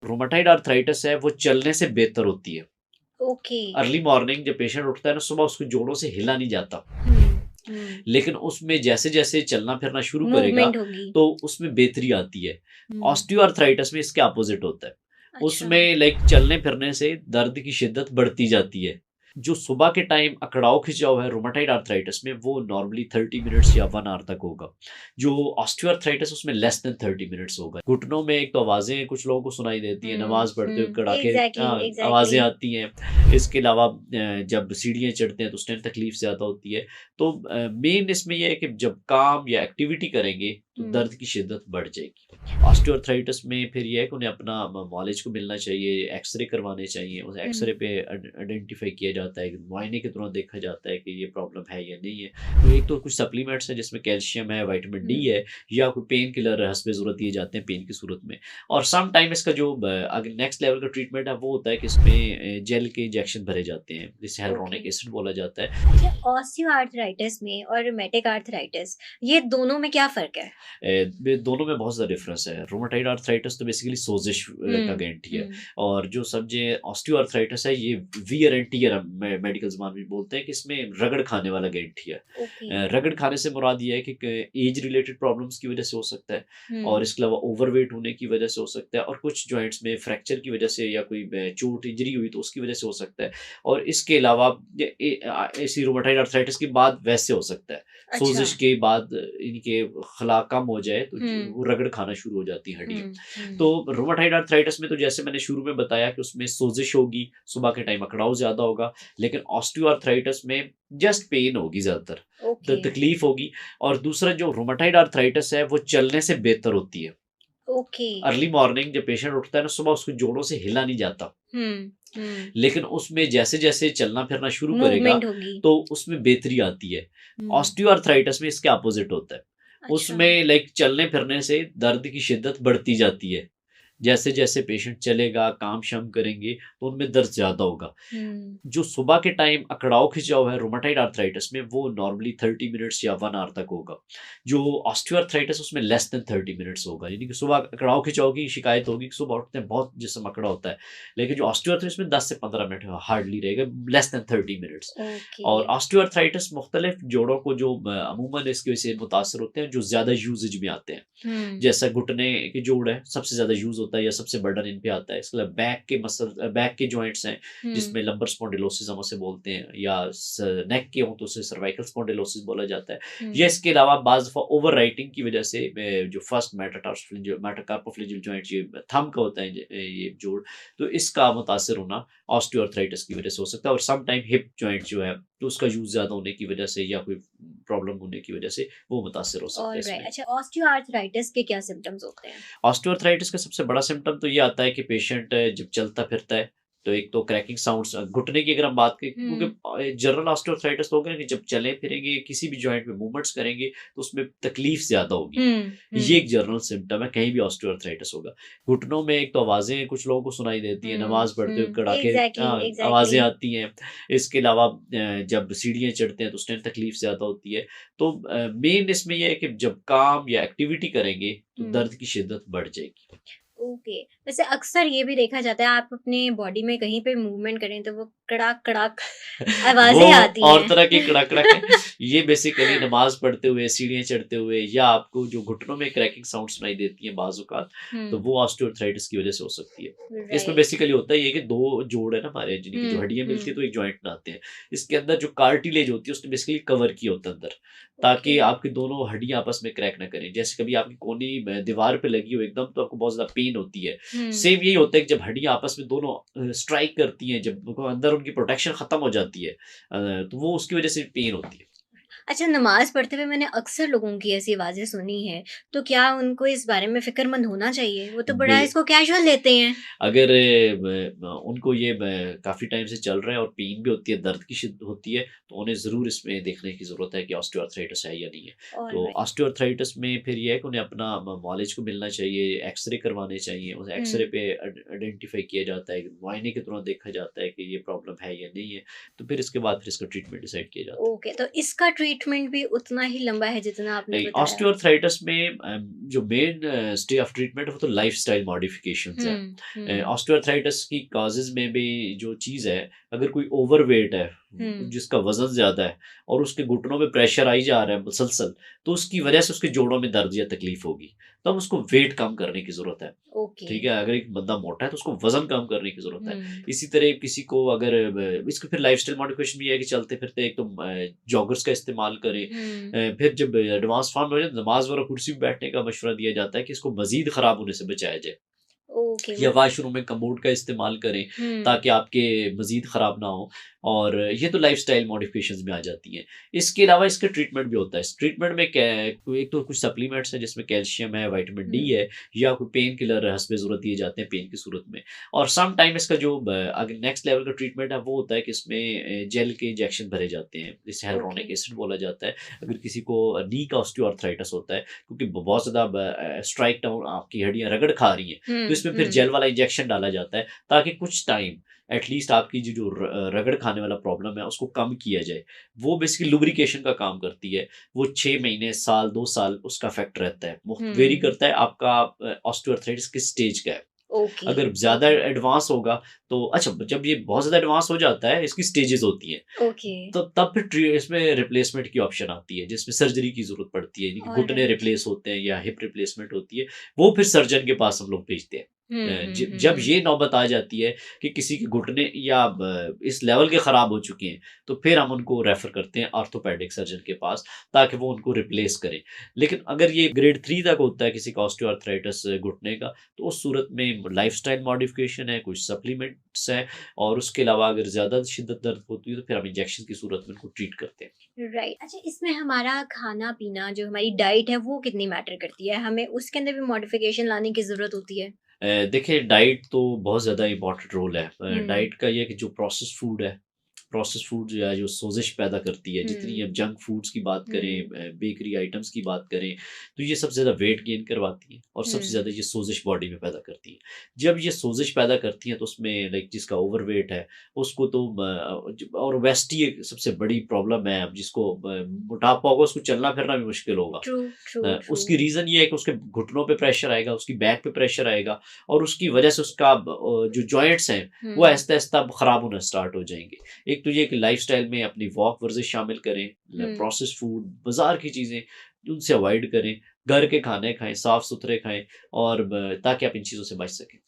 रोमाटाइड arthritis है वो चलने से बेहतर होती है। ओके। अर्ली मॉर्निंग जब पेशेंट उठता है ना सुबह उसको जोड़ों से हिला नहीं जाता। हुँ। लेकिन उसमें जैसे-जैसे चलना-फिरना शुरू करेगा मूवमेंट होगी। तो उसमें बेहतरी आती है। हुँ। ऑस्टियोआर्थराइटिस में इसके अपोज़िट होता है। अच्छा। उसमें लाइक चलने-फिरने से दर्द की शिद्दत बढ़ती जाती है। जो सुबह के टाइम अकड़ाव खिंचाव है रूमेटाइड आर्थराइटिस में वो नॉर्मली 30 मिनट्स या 1 आवर तक होगा। जो ऑस्टियोआर्थराइटिस उसमें लेस देन 30 मिनट्स होगा। घुटनों में एक तो आवाज़ें कुछ लोगों को सुनाई देती हैं, नमाज़ पढ़ते हुए कड़ाके एग्ज़ैक्टली, एग्ज़ैक्टली। आवाज़ें आती हैं। इसके अलावा जब सीढ़ियाँ चढ़ते हैं तो उस टाइम तकलीफ़ ज़्यादा होती है। तो मेन इसमें ये है कि जब काम या एक्टिविटी करेंगे तो हुँ। दर्द की शिद्दत बढ़ जाएगी। ऑस्टियोआर्थराइटिस में फिर ये है कि उन्हें अपना मॉलिज को मिलना चाहिए, एक्स-रे करवाने चाहिए। उस एक्स-रे हुँ। पे आइडेंटिफ़ाई किया जाता है, मुआयने के दौरान देखा जाता है कि ये प्रॉब्लम है या नहीं है। तो एक तो कुछ सप्लीमेंट्स हैं जिसमें कैल्शियम है, विटामिन डी हुँ। है या कोई पेन किलर हस्बे ज़रूरत दिए जाते हैं पेन की सूरत में। और सम टाइम इसका जो अगर नेक्स्ट लेवल का ट्रीटमेंट है वो होता है कि इसमें जेल के इंजेक्शन भरे जाते हैं, जिसे ओके। हियालुरोनिक एसिड बोला जाता है। अच्छा, ऑस्टियोआर्थराइटिस में और रूमेटिक आर्थराइटिस, ये दोनों में क्या फ़र्क है? दोनों में बहुत ज़्यादा डिफरेंस है। रूमेटाइड आर्थराइटिस तो बेसिकली सोज़िश का हुँ। गारंटी है हुँ। और जो ऑस्टियोआर्थराइटिस है ये वियर एंड टियर हम मेडिकल ज़बान में बोलते हैं कि इसमें रगड़ खाने वाला गारंटी है। ओके। रगड़ खाने से मुराद ये है कि एज रिलेटेड प्रॉब्लम्स की वजह से हो सकता है और हुँ। इसके अलावा ओवरवेट होने की वजह से हो सकता है और कुछ जॉइंट्स में फ्रैक्चर की वजह से या कोई चोट इंजरी हुई तो उसकी वजह से हो सकता है और इसके अलावा ऐसी रूमेटाइड आर्थराइटिस के बाद वैसे हो सकता है। अच्छा। सोज़िश के बाद इनके खला कम हो जाए तो हुँ। वो रगड़ खाना शुरू हो जाती हैं हड्डियाँ। हुँ। तो हुँ। रूमेटाइड आर्थराइटिस में तो जैसे मैंने शुरू में बताया कि उसमें सोज़िश होगी, सुबह के टाइम अकड़ाव ज़्यादा होगा, लेकिन ऑस्टियोआर्थराइटिस में जस्ट पेन होगी ज़्यादातर, ओके। तकलीफ होगी और दूसरा जो रूमेटाइड आर्थराइटिस है वो चलने से बेहतर होती है। ओके। अर्ली मॉर्निंग जब पेशेंट उठता है ना सुबह उसको जोड़ों से हिला नहीं जाता। हुँ। हुँ। लेकिन उसमें जैसे-जैसे चलना-फिरना शुरू करेगा, मूवमेंट होगी। तो उसमें बेहतरी आती है। हुँ। ऑस्टियोआर्थराइटिस में इसके अपोज़िट होता है। अच्छा। उसमें लाइक चलने-फिरने से दर्द की शिद्दत बढ़ती जाती है। जैसे-जैसे पेशेंट चलेगा, काम-शाम करेंगे, तो उनमें दर्द ज़्यादा होगा। हुँ। जो सुबह के टाइम अकड़ाव खिंचाव है रूमेटाइड आर्थराइटिस में वो नॉर्मली 30 मिनट्स या 1 आवर तक होगा। जो ऑस्टियोआर्थराइटिस उसमें लेस देन 30 मिनट्स होगा। यानी कि सुबह अकड़ाव खिंचाव की शिकायत होगी कि सुबह उठते हैं बहुत जिस्म अकड़ा होता है। लेकिन जो ऑस्टियोआर्थराइटिस में 10 से 15 मिनट हार्डली रहेगा, लेस देन 30 मिनट्स। ओके। और ऑस्टियोआर्थराइटिस मुख्तलिफ जोड़ों को जो अमूमन इसकी वजह से मुतासर होते हैं जो ज़्यादा यूसेज में आते हैं। हुँ। जैसा घुटने के जोड़ है, सबसे ज़्यादा यूज़ होता है या सबसे बर्डन इन पे आता है। इसके अलावा बैक के जॉइंट्स हैं, हुँ। जिसमें लंबर स्पॉन्डिलोसिस हम उसे बोलते हैं या नेक के हों तो उसे सर्वाइकल स्पॉन्डिलोसिस बोला जाता है। या हुँ। इसके अलावा बाज़ दफ़ा ओवर राइटिंग की वजह से जो फर्स्ट मेटाकार्पोफ्लेंजियल जॉइंट ये थंब का होता है ये जोड़, तो इसका मुतासर होना ऑस्टियोआर्थराइटिस की वजह से हो सकता है और सम टाइम हिप जॉइंट जो है, तो उसका यूज़ ज़्यादा होने की वजह से या कोई प्रॉब्लम होने की वजह से वो मुतासर हो सकता है ऑलराइट। इसमें। अच्छा, ऑस्टियोआर्थराइटिस के क्या सिम्पटम्स होते हैं? ऑस्टियोआर्थराइटिस का सबसे बड़ा सिम्पटम तो ये आता है कि पेशेंट जब चलता फिरता है तो एक तो क्रैकिंग साउंड्स घुटने की अगर हम बात करें क्योंकि हुँ। जनरल ऑस्टियोआर्थराइटिस लोग हैं कि जब चले फिरेंगे किसी भी जॉइंट में मूवमेंट्स करेंगे तो उसमें तकलीफ ज्यादा होगी। हुँ। ये हुँ। एक जनरल सिम्टम है कहीं भी ऑस्टियोआर्थराइटिस होगा। घुटनों में एक तो आवाजें कुछ लोगों को सुनाई देती है, हुँ। नमाज पढ़ते हुए हुँ। कड़ाके एग्ज़ैक्टली, एग्ज़ैक्टली। आवाजें आती हैं। इसके अलावा जब सीढ़ियाँ चढ़ते हैं तो उस टाइम तकलीफ ज्यादा होती है। तो मेन इसमें यह है कि जब काम या एक्टिविटी करेंगे तो हुँ। दर्द की शिद्दत बढ़ जाएगी। ओके। वैसे अक्सर ये भी देखा जाता है, आप अपने बॉडी में कहीं पे मूवमेंट करें तो वो कड़ाक-कड़ाक वो आवाज़ें आती और हैं। तरह की कड़ाक-कड़ाक है। ये बेसिकली नमाज़ पढ़ते हुए, सीढ़ियाँ चढ़ते हुए या आपको जो घुटनों में क्रैकिंग साउंड सुनाई देती है बाज़ औक़ात, तो हुँ। वो ऑस्टियोआर्थराइटिस की वज़ह से हो सकती है। इसमें राइट। बेसिकली होता ये है कि 2 जोड़ है ना हमारे जिनकी जो हुँ। हड्डियाँ मिलती है हुँ। तो एक जॉइंट बनाते हैं। इसके अंदर जो कार्टिलेज होती है उसने बेसिकली कवर किया होता है अंदर, ओके। ताकि आपकी दोनों हड्डियाँ आपस में क्रैक ना करें। जैसे कभी आपकी कोहनी दीवार पे लगी हो एकदम तो आपको बहुत ज़्यादा पेन होती है। हुँ। सेम यही होता है कि जब हड्डियाँ आपस में दोनों स्ट्राइक करती हैं, जब अंदर उनकी प्रोटेक्शन खत्म हो जाती है, तो वो उसकी वज़ह से पेन होती है। अच्छा, नमाज़ पढ़ते हुए मैंने अक्सर लोगों की ऐसी आवाज़ें सुनी हैं, तो क्या उनको इस बारे में फ़िक्रमंद होना चाहिए? वो तो बड़ा बिल इसको कैजुअल लेते हैं। अगर उनको ये काफ़ी टाइम से चल रहा है और पेन भी होती है, दर्द की शिद्दत होती है, तो उन्हें ज़रूर इसमें देखने की ज़रूरत है कि ऑस्टियोआर्थराइटिस है या नहीं है। तो ऑलराइट। ऑस्टियोआर्थराइटिस में फिर ये है कि उन्हें अपना मॉलिज को मिलना चाहिए, एक्स-रे करवाने चाहिए। उस एक्स-रे हुँ। पे आइडेंटिफ़ाई किया जाता है, मुआयने के दौरान देखा जाता है कि ये प्रॉब्लम है या नहीं है, तो फिर इसके बाद फिर इसका ट्रीटमेंट डिसाइड किया जाता है। ओके, तो इसका ट्रीटमेंट भी उतना ही लंबा है जितना आपने नहीं, बताया? ऑस्टियोआर्थराइटिस में जो मेन स्टे ऑफ ट्रीटमेंट है वो तो लाइफस्टाइल मॉडिफिकेशंस है। हुँ। ऑस्टियोआर्थराइटिस की कॉजेज में भी जो चीज़ है, अगर कोई ओवरवेट है, हुँ। जिसका वजन ज़्यादा है और उसके घुटनों में प्रेशर आई जा रहा है मुसलसल, तो उसकी वजह से उसके जोड़ों में दर्द या तकलीफ होगी। तो अब उसको वेट कम करने की ज़रूरत है। ओके। ठीक है, अगर एक बंदा मोटा है तो उसको वज़न कम करने की ज़रूरत है। हुँ। इसी तरह किसी को अगर इसको फिर लाइफ़स्टाइल मॉडिफ़िकेशन भी है कि चलते-फिरते एक तो जॉगर्स का इस्तेमाल करें। हुँ। फिर जब एडवांस फॉर्म में हो जाए, नमाज़ वगैरह कुर्सी पे बैठने का मशवरा दिया जाता है कि इसको मज़ीद ख़राब होने से बचाया जाए। ओके या मत वॉशरूम में कमोड का इस्तेमाल करें हुँ। ताकि आपके मज़ीद ख़राब ना हो। और ये तो लाइफ़स्टाइल मॉडिफ़िकेशंस में आ जाती हैं। इसके अलावा इसका ट्रीटमेंट भी होता है। इस ट्रीटमेंट में क्या है, एक तो कुछ सप्लीमेंट्स हैं जिसमें कैल्शियम है, विटामिन डी हुँ। है, या कोई पेन किलर हस्बे ज़रूरत दिए जाते हैं पेन की सूरत में। और सम टाइम इसका जो अगर नेक्स्ट लेवल का ट्रीटमेंट है वो होता है कि इसमें जेल के इंजेक्शन भरे जाते हैं, जिसे ओके। hyaluronic एसिड बोला जाता है। अगर किसी को नी का ऑस्टियोआर्थराइटिस होता है, क्योंकि बहुत ज़्यादा स्ट्राइक डाउन आपकी हड्डियाँ रगड़ खा रही हैं, तो हुँ, इसमें फिर हुँ। जेल वाला इंजेक्शन डाला जाता है ताकि कुछ टाइम एटलीस्ट आपकी जो रगड़ खाने वाला प्रॉब्लम है उसको कम किया जाए। वो बेसिकली लुब्रिकेशन का काम करती है। वो 6 महीने, साल, 2 साल उसका इफ़ेक्ट रहता है। वो वेरी हुँ। करता है आपका ऑस्टियोआर्थराइटिस किस स्टेज का है। ओके, अगर ज़्यादा ओके, एडवांस होगा तो अच्छा, जब ये बहुत ज़्यादा एडवांस हो जाता है, इसकी स्टेजेज़ होती हैं। ओके। तो तब फिर इसमें रिप्लेसमेंट की ऑप्शन आती है, जिसमें सर्जरी की ज़रूरत पड़ती है, यानी कि घुटने ऑलराइट। रिप्लेस होते हैं या हिप रिप्लेसमेंट होती है, वो फिर सर्जन के पास हम लोग भेजते हैं। हुँ, हुँ, जब हुँ, ये नौबत आ जाती है कि किसी के घुटने या इस लेवल के ख़राब हो चुके हैं, तो फिर हम उनको रेफ़र करते हैं ऑर्थोपेडिक सर्जन के पास, ताकि वो उनको रिप्लेस करें। लेकिन अगर ये ग्रेड 3 तक होता है किसी का ऑस्टियोआर्थराइटिस घुटने का, तो उस सूरत में लाइफ़स्टाइल मॉडिफ़िकेशन है, कुछ सप्लीमेंट्स हैं, और उसके अलावा अगर ज़्यादा शिद्दत दर्द होती है तो फिर हम इंजेक्शन की सूरत में उनको ट्रीट करते हैं। राइट। अच्छा, इसमें हमारा खाना-पीना जो हमारी डाइट है वो कितनी मैटर करती है? हमें उसके अंदर भी मॉडिफ़िकेशन लाने की ज़रूरत होती है? देखिए, डाइट तो बहुत ज़्यादा इम्पोर्टेंट रोल है। हुँ, डाइट का ये है कि जो प्रोसेस्ड फूड है, प्रोसेस्ड फूड जो है जो सोज़िश पैदा करती है, जितनी हम हुँ, जंक फूड्स की बात करें, हुँ, बेकरी आइटम्स की बात करें, तो ये सबसे ज़्यादा वेट गेन करवाती हैं और सबसे हुँ, ज़्यादा ये सोज़िश बॉडी में पैदा करती हैं। जब ये सोज़िश पैदा करती हैं तो उसमें लाइक जिसका ओवरवेट है उसको तो और ओबेसिटी एक सबसे बड़ी प्रॉब्लम है। अब जिसको मोटापा होगा उसको चलना फिरना भी मुश्किल होगा। True, true, true. उसकी रीज़न ये है कि उसके घुटनों पे प्रेशर आएगा, उसकी बैक पे प्रेशर आएगा, और उसकी वजह से उसका जो जॉइंट्स हैं वो हुँ, आहिस्ता-आहिस्ता अब खराब होना स्टार्ट हो जाएँगे। एक तो ये कि लाइफ़स्टाइल में अपनी वॉक वर्जिश शामिल करें, हुँ। प्रोसेस्ड फूड, बाज़ार की चीज़ें उनसे अवॉइड करें, घर के खाने खाएँ, साफ-सुथरे खाएँ, और ब ताकि आप इन चीज़ों से बच सकें।